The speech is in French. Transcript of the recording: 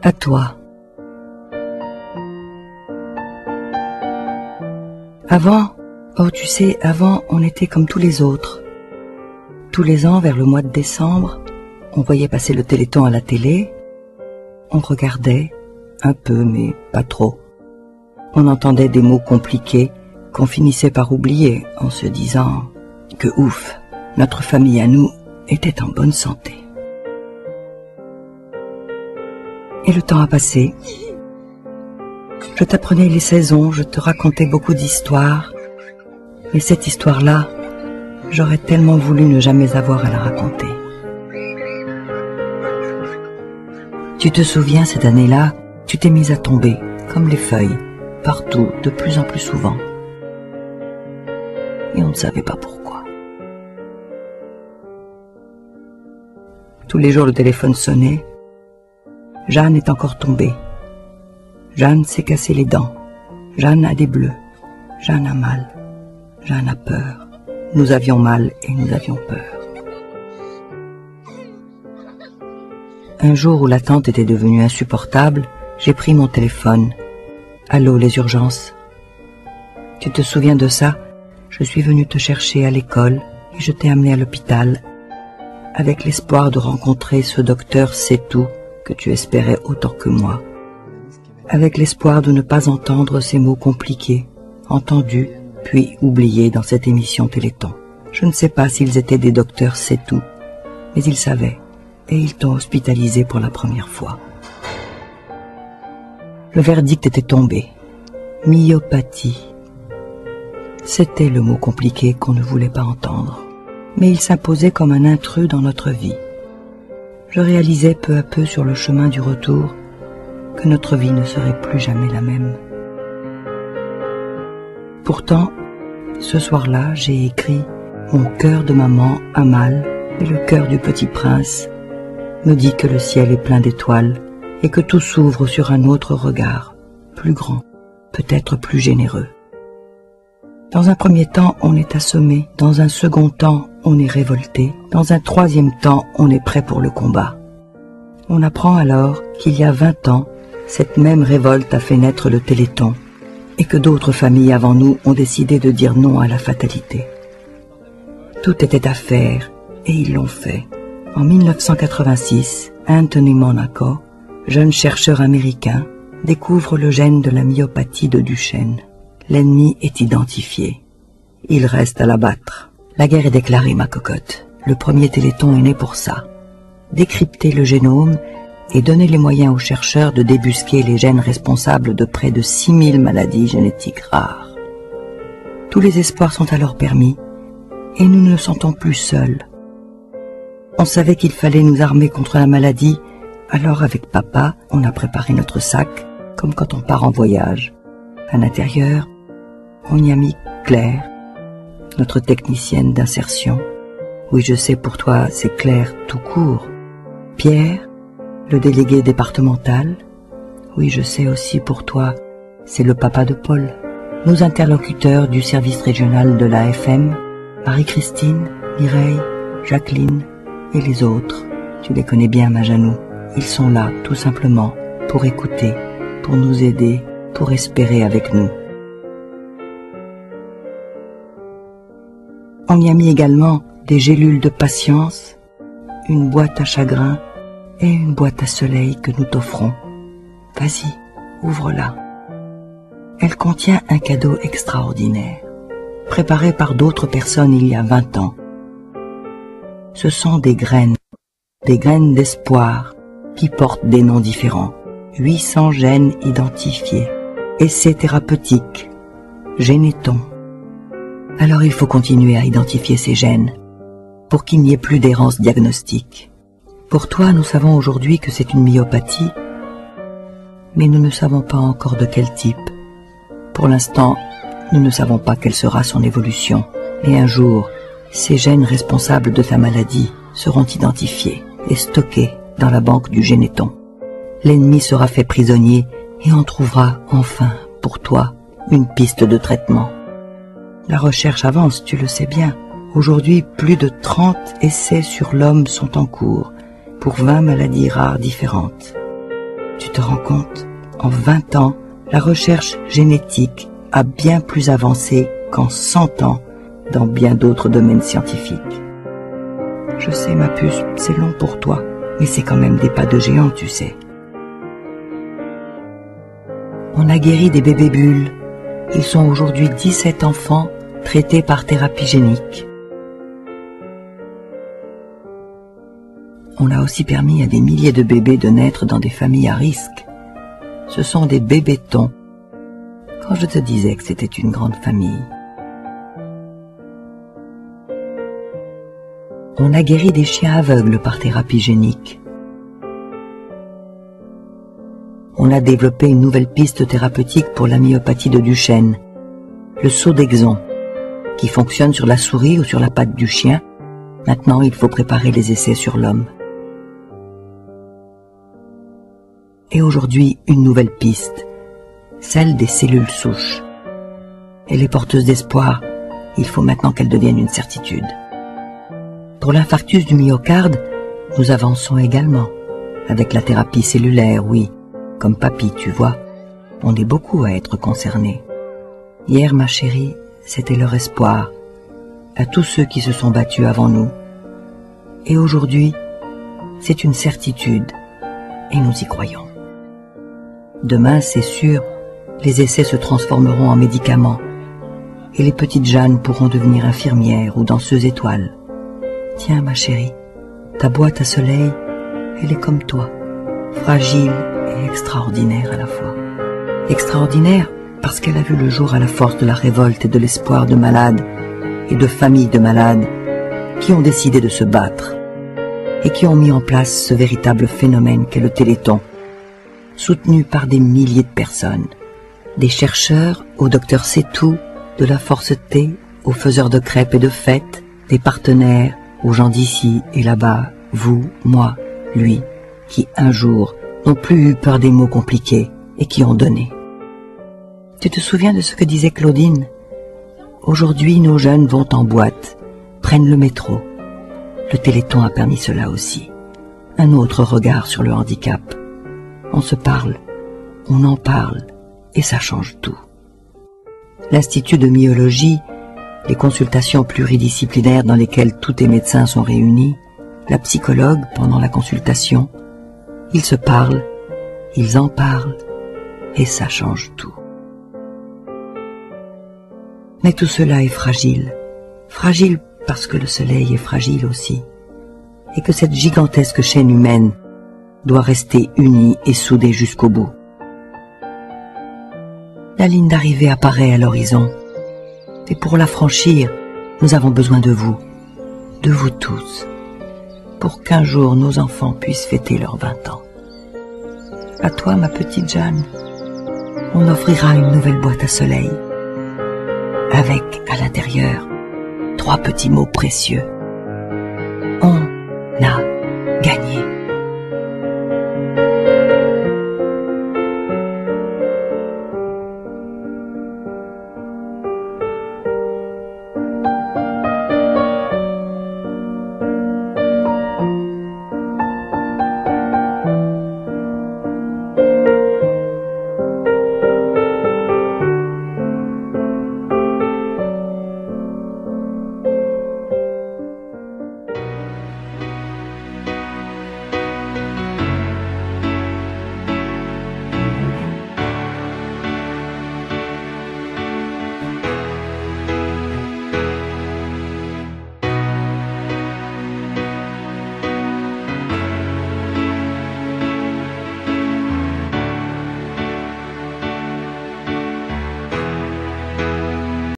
À toi. Avant, oh tu sais, avant on était comme tous les autres. Tous les ans, vers le mois de décembre, on voyait passer le Téléthon à la télé. On regardait, un peu mais pas trop. On entendait des mots compliqués qu'on finissait par oublier en se disant que ouf, notre famille à nous était en bonne santé. Et le temps a passé. Je t'apprenais les saisons, je te racontais beaucoup d'histoires. Mais cette histoire-là, j'aurais tellement voulu ne jamais avoir à la raconter. Tu te souviens, cette année-là, tu t'es mise à tomber, comme les feuilles, partout, de plus en plus souvent. Et on ne savait pas pourquoi. Tous les jours, le téléphone sonnait. Jeanne est encore tombée. Jeanne s'est cassé les dents. Jeanne a des bleus. Jeanne a mal. Jeanne a peur. Nous avions mal et nous avions peur. Un jour où l'attente était devenue insupportable, j'ai pris mon téléphone. Allô, les urgences. Tu te souviens de ça? Je suis venue te chercher à l'école et je t'ai amené à l'hôpital avec l'espoir de rencontrer ce docteur Setou que tu espérais autant que moi. Avec l'espoir de ne pas entendre ces mots compliqués, entendus puis oubliés dans cette émission Téléthon. Je ne sais pas s'ils étaient des docteurs Setou, mais ils savaient, et ils t'ont hospitalisé pour la première fois. Le verdict était tombé. Myopathie. C'était le mot compliqué qu'on ne voulait pas entendre, mais il s'imposait comme un intrus dans notre vie. Je réalisais peu à peu sur le chemin du retour que notre vie ne serait plus jamais la même. Pourtant, ce soir-là, j'ai écrit « Mon cœur de maman a mal et le cœur du petit prince me dit que le ciel est plein d'étoiles et que tout s'ouvre sur un autre regard, plus grand, peut-être plus généreux. Dans un premier temps, on est assommé, dans un second temps, on est révolté, dans un troisième temps, on est prêt pour le combat. On apprend alors qu'il y a 20 ans, cette même révolte a fait naître le Téléthon et que d'autres familles avant nous ont décidé de dire non à la fatalité. Tout était à faire et ils l'ont fait. En 1986, Anthony Monaco, jeune chercheur américain, découvre le gène de la myopathie de Duchenne. L'ennemi est identifié. Il reste à l'abattre. La guerre est déclarée, ma cocotte. Le premier Téléthon est né pour ça. Décrypter le génome et donner les moyens aux chercheurs de débusquer les gènes responsables de près de 6000 maladies génétiques rares. Tous les espoirs sont alors permis et nous ne nous sentons plus seuls. On savait qu'il fallait nous armer contre la maladie, alors avec papa, on a préparé notre sac, comme quand on part en voyage. À l'intérieur, on y a mis Claire, notre technicienne d'insertion. Oui, je sais, pour toi, c'est Claire tout court. Pierre, le délégué départemental. Oui, je sais aussi, pour toi, c'est le papa de Paul. Nos interlocuteurs du service régional de la FM, Marie-Christine, Mireille, Jacqueline et les autres. Tu les connais bien, ma Janou. Ils sont là, tout simplement, pour écouter, pour nous aider, pour espérer avec nous. On y a mis également des gélules de patience, une boîte à chagrin et une boîte à soleil que nous t'offrons. Vas-y, ouvre-la. Elle contient un cadeau extraordinaire, préparé par d'autres personnes il y a 20 ans. Ce sont des graines d'espoir qui portent des noms différents. 800 gènes identifiés. Essais thérapeutiques. Généton. Alors il faut continuer à identifier ces gènes pour qu'il n'y ait plus d'errance diagnostique. Pour toi, nous savons aujourd'hui que c'est une myopathie, mais nous ne savons pas encore de quel type. Pour l'instant, nous ne savons pas quelle sera son évolution. Mais un jour, ces gènes responsables de ta maladie seront identifiés et stockés dans la banque du Généton. L'ennemi sera fait prisonnier et on trouvera enfin, pour toi, une piste de traitement. La recherche avance, tu le sais bien. Aujourd'hui, plus de 30 essais sur l'homme sont en cours pour 20 maladies rares différentes. Tu te rends compte? En 20 ans, la recherche génétique a bien plus avancé qu'en 100 ans dans bien d'autres domaines scientifiques. Je sais, ma puce, c'est long pour toi, mais c'est quand même des pas de géant, tu sais. On a guéri des bébés bulles. Ils sont aujourd'hui 17 enfants traités par thérapie génique. On a aussi permis à des milliers de bébés de naître dans des familles à risque. Ce sont des bébétons. Quand je te disais que c'était une grande famille. On a guéri des chiens aveugles par thérapie génique. On a développé une nouvelle piste thérapeutique pour la myopathie de Duchenne, le saut d'Exon, qui fonctionne sur la souris ou sur la patte du chien. Maintenant, il faut préparer les essais sur l'homme. Et aujourd'hui, une nouvelle piste, celle des cellules souches. Elle est porteuse d'espoir, il faut maintenant qu'elle devienne une certitude. Pour l'infarctus du myocarde, nous avançons également, avec la thérapie cellulaire, oui, comme papy, tu vois, on est beaucoup à être concernés. Hier, ma chérie, c'était leur espoir, à tous ceux qui se sont battus avant nous. Et aujourd'hui, c'est une certitude, et nous y croyons. Demain, c'est sûr, les essais se transformeront en médicaments, et les petites Jeannes pourront devenir infirmières ou danseuses étoiles. Tiens, ma chérie, ta boîte à soleil, elle est comme toi, fragile et extraordinaire à la fois. Extraordinaire parce qu'elle a vu le jour à la force de la révolte et de l'espoir de malades et de familles de malades qui ont décidé de se battre et qui ont mis en place ce véritable phénomène qu'est le Téléthon, soutenu par des milliers de personnes, des chercheurs au docteur C'est-Tout, de la Force T, aux faiseurs de crêpes et de fêtes, des partenaires, aux gens d'ici et là-bas, vous, moi, lui, qui un jour n'ont plus eu peur des mots compliqués et qui ont donné. Tu te souviens de ce que disait Claudine? Aujourd'hui, nos jeunes vont en boîte, prennent le métro. Le Téléthon a permis cela aussi. Un autre regard sur le handicap. On se parle, on en parle, et ça change tout. L'Institut de myologie, les consultations pluridisciplinaires dans lesquelles tous les médecins sont réunis, la psychologue pendant la consultation, ils se parlent, ils en parlent, et ça change tout. Mais tout cela est fragile. Fragile parce que le soleil est fragile aussi, et que cette gigantesque chaîne humaine doit rester unie et soudée jusqu'au bout. La ligne d'arrivée apparaît à l'horizon, et pour la franchir, nous avons besoin de vous tous, pour qu'un jour nos enfants puissent fêter leurs 20 ans. À toi, ma petite Jeanne, on offrira une nouvelle boîte à soleil, avec, à l'intérieur, 3 petits mots précieux.